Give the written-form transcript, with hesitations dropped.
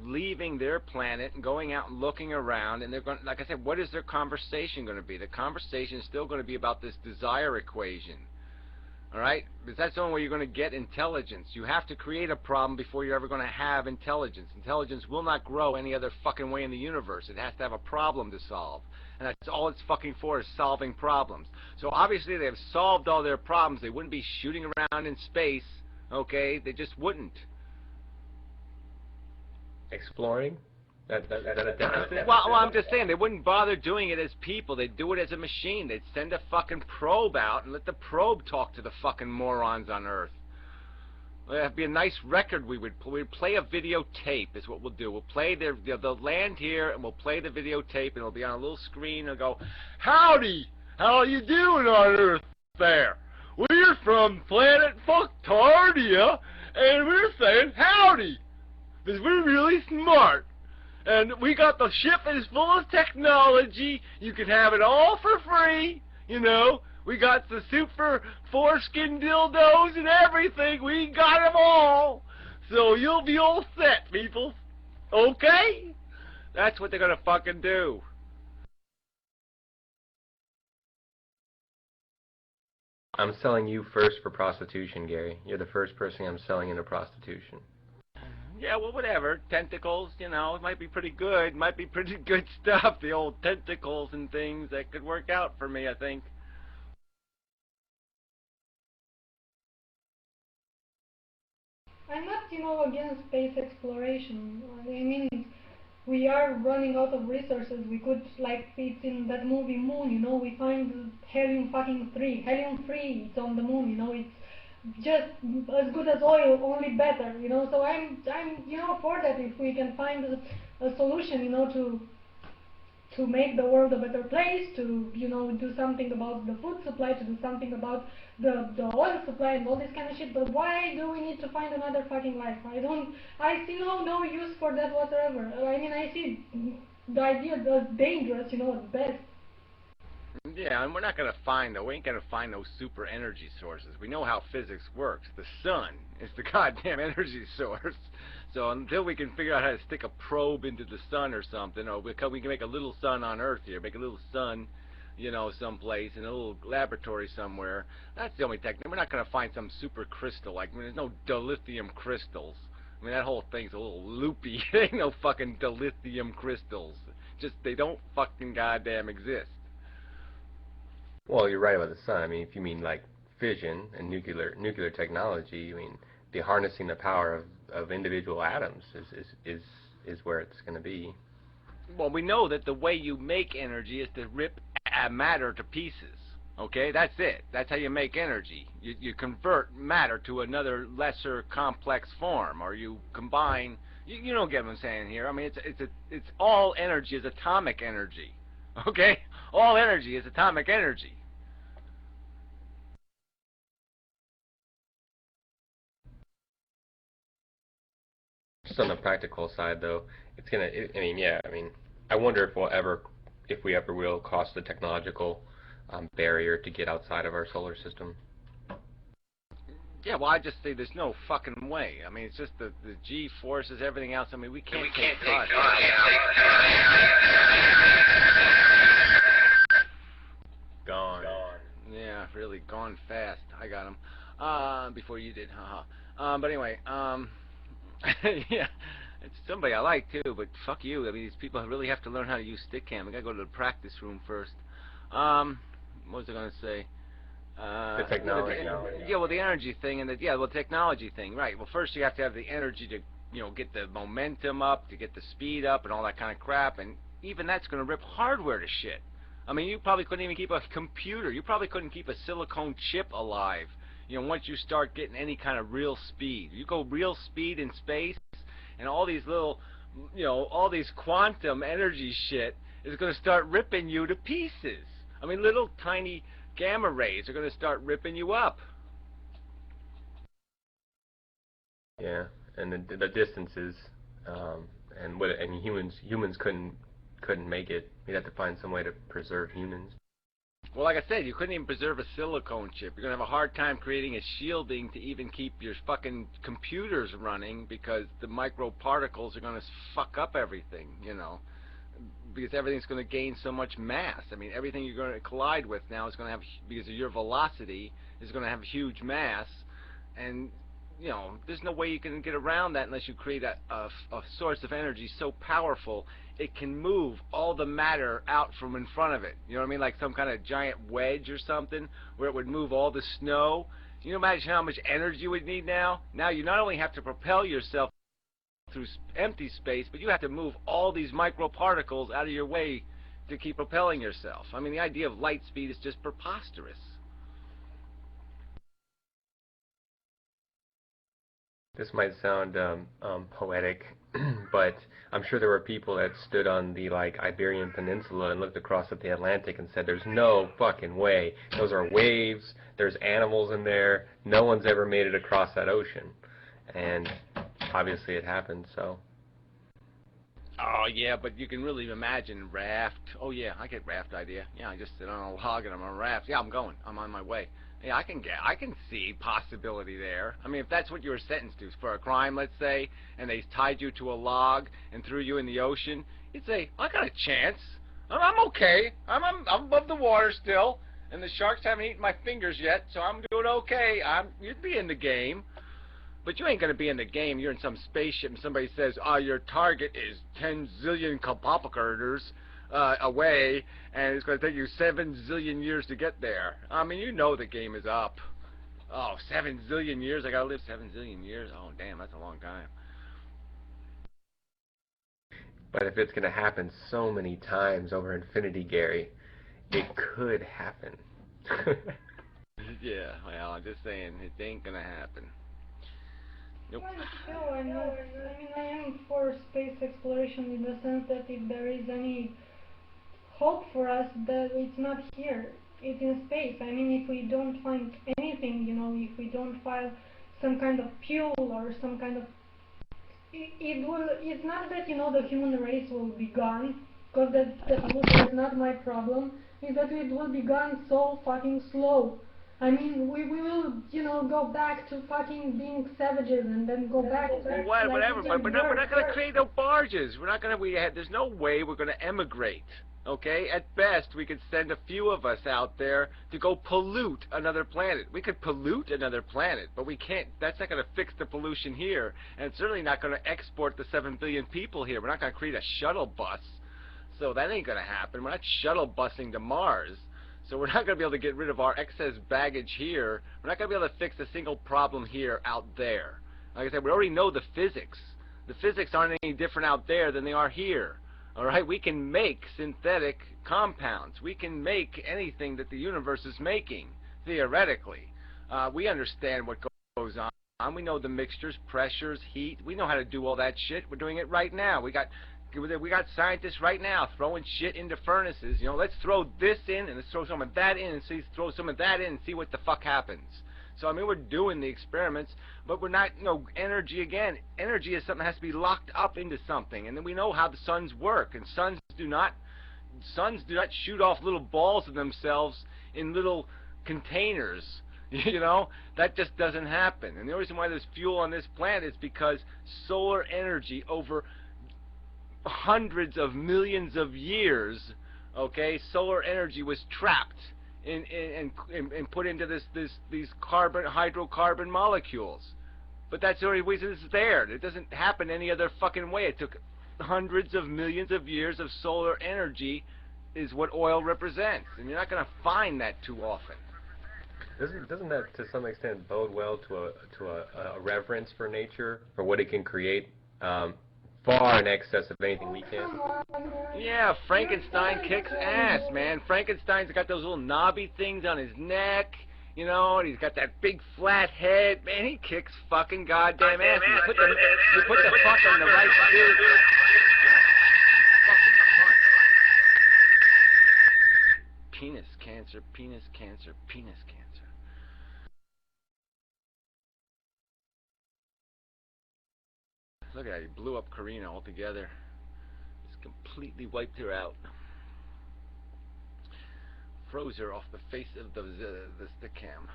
leaving their planet and going out and looking around, and they're going, like I said, what is their conversation going to be? The conversation is still going to be about this desire equation. All right? Because that's the only way you're going to get intelligence. You have to create a problem before you're ever going to have intelligence. Intelligence will not grow any other fucking way in the universe. It has to have a problem to solve. And that's all it's fucking for, is solving problems. So obviously they have solved all their problems. They wouldn't be shooting around in space. Okay? They just wouldn't. Exploring? That's a different well, I'm just saying, they wouldn't bother doing it as people. They'd do it as a machine. They'd send a fucking probe out and let the probe talk to the fucking morons on Earth. It'd be a nice record we'd play a videotape is what we'll do. We'll play they'll land here and we'll play the videotape, and it'll be on a little screen. It'll go, "Howdy, how you doing on Earth there? We're from planet Fucktardia, and we're saying howdy, because we're really smart. And we got the ship that is full of technology. You can have it all for free, you know. We got the super foreskin dildos and everything. We got them all. So you'll be all set, people. Okay?" That's what they're going to fucking do. I'm selling you first for prostitution, Gary. You're the first person I'm selling into prostitution. Yeah, well, whatever. Tentacles, you know, it might be pretty good. Might be pretty good stuff. The old tentacles and things that could work out for me, I think. I'm not, against space exploration. I mean, we are running out of resources. We could, like it's in that movie Moon, we find helium-3. Helium-3, it's on the moon, it's just as good as oil, only better, So I'm for that. If we can find a solution, to make the world a better place, to do something about the food supply, to do something about the oil supply and all this kind of shit. But why do we need to find another fucking life? I see no use for that whatsoever. I mean, I see the idea as dangerous, at best. Yeah, and we're not going to find, we ain't going to find no super energy sources. We know how physics works. The sun is the goddamn energy source. So until we can figure out how to stick a probe into the sun or something, or we can make a little sun on Earth here, make a little sun, someplace in a little laboratory somewhere, that's the only technique. We're not going to find some super crystal. Like, there's no dilithium crystals. I mean, that whole thing's a little loopy. There ain't no fucking dilithium crystals. Just, they don't fucking goddamn exist. Well, you're right about the sun. I mean, if you mean like fission and nuclear technology, I mean, the harnessing the power of individual atoms is where it's going to be. Well, we know that the way you make energy is to rip matter to pieces. Okay, that's it. That's how you make energy. You convert matter to another lesser complex form, or you combine. You don't get what I'm saying here. I mean, it's all energy is atomic energy. Okay, all energy is atomic energy. Just on the practical side, though, it's gonna. I wonder if we ever will cross the technological barrier to get outside of our solar system. Yeah, well, I just say there's no fucking way. I mean, it's just the G forces, everything else. I mean, we can't take God. Gone. Yeah, really gone fast. I got him. Before you did, haha. But anyway, yeah, it's somebody I like too, but fuck you. I mean, these people really have to learn how to use Stickam. I gotta go to the practice room first. What was I gonna say? The technology. Yeah, well, the energy thing and the technology thing, right? Well, first you have to have the energy to, get the momentum up, to get the speed up, and all that kind of crap. And even that's gonna rip hardware to shit. I mean, you probably couldn't even keep a computer. You probably couldn't keep a silicone chip alive. Once you start getting any kind of real speed. You go real speed in space, and all these little, all these quantum energy shit is going to start ripping you to pieces. I mean, little tiny gamma rays are going to start ripping you up. Yeah, and the distances, and humans couldn't make it. We'd have to find some way to preserve humans. Well, like I said, you couldn't even preserve a silicone chip. You're going to have a hard time creating a shielding to even keep your fucking computers running because the microparticles are going to fuck up everything, you know, because everything's going to gain so much mass. I mean, everything you're going to collide with now is going to have, because of your velocity, is going to have huge mass, and you know, there's no way you can get around that unless you create a source of energy so powerful it can move all the matter out from in front of it. You know what I mean? Like some kind of giant wedge or something where it would move all the snow. Can you imagine how much energy you would need now? Now you not only have to propel yourself through empty space, but you have to move all these microparticles out of your way to keep propelling yourself. I mean, the idea of light speed is just preposterous. This might sound poetic, but I'm sure there were people that stood on the like Iberian Peninsula and looked across at the Atlantic and said, "There's no fucking way. Those are waves. There's animals in there. No one's ever made it across that ocean." And obviously, it happened. So. Oh yeah, but you can really imagine raft. Oh yeah, I get raft idea. Yeah, I just sit on a log and I'm on a raft. Yeah, I'm going. I'm on my way. Yeah, I can see possibility there. I mean, if that's what you were sentenced to for a crime, let's say, and they tied you to a log and threw you in the ocean, you'd say, I got a chance. I'm okay. I'm above the water still, and the sharks haven't eaten my fingers yet, so I'm doing okay. You'd be in the game. But you ain't going to be in the game. You're in some spaceship and somebody says, your target is 10 zillion kilometers away, and it's going to take you 7 zillion years to get there. I mean, you know the game is up. Oh, 7 zillion years? I got to live 7 zillion years? Oh, damn, that's a long time. But if it's going to happen so many times over infinity, Gary, it could happen. Yeah, well, I'm just saying, it ain't going to happen. Nope. Well, still, I mean, I am for space exploration in the sense that if there is any hope for us, that it's not here, it's in space. I mean, if we don't find anything, you know, if we don't find some kind of fuel or some kind of, it's not that, you know, the human race will be gone, because that's not my problem, is that it will be gone so fucking slow. I mean, we will, you know, go back to fucking being savages and then go back to whatever, but we're not going to create no barges. We're not going to, there's no way we're going to emigrate, okay? At best, we could send a few of us out there to go pollute another planet. We could pollute another planet, but we can't, that's not going to fix the pollution here, and it's certainly not going to export the 7 billion people here. We're not going to create a shuttle bus, so that ain't going to happen. We're not shuttle busing to Mars. So we're not going to be able to get rid of our excess baggage here. We're not going to be able to fix a single problem here out there. Like I said, we already know the physics. The physics aren't any different out there than they are here. All right, we can make synthetic compounds. We can make anything that the universe is making, theoretically. We understand what goes on. We know the mixtures, pressures, heat. We know how to do all that shit. We're doing it right now. We got scientists right now throwing shit into furnaces. You know, let's throw this in and let's throw some of that in and throw some of that in and see what the fuck happens. So I mean, we're doing the experiments, but we're not, you know, energy again. Energy is something that has to be locked up into something, and then we know how the suns work. And suns do not shoot off little balls of themselves in little containers. You know, that just doesn't happen. And the reason why there's fuel on this planet is because solar energy over hundreds of millions of years, okay, solar energy was trapped and put into these hydrocarbon molecules. But that's the only reason it's there. It doesn't happen any other fucking way. It took hundreds of millions of years of solar energy is what oil represents, and you're not going to find that too often. Doesn't that to some extent bode well to a reverence for nature, for what it can create? Far in excess of anything we can. Yeah, Frankenstein kicks ass, man. Frankenstein's got those little knobby things on his neck, you know, and he's got that big flat head. Man, he kicks fucking goddamn ass. You put the fuck in the right suit. Penis cancer, penis cancer, penis cancer. Look at that, he blew up Karina altogether. Just completely wiped her out. froze her off the face of the Stickam.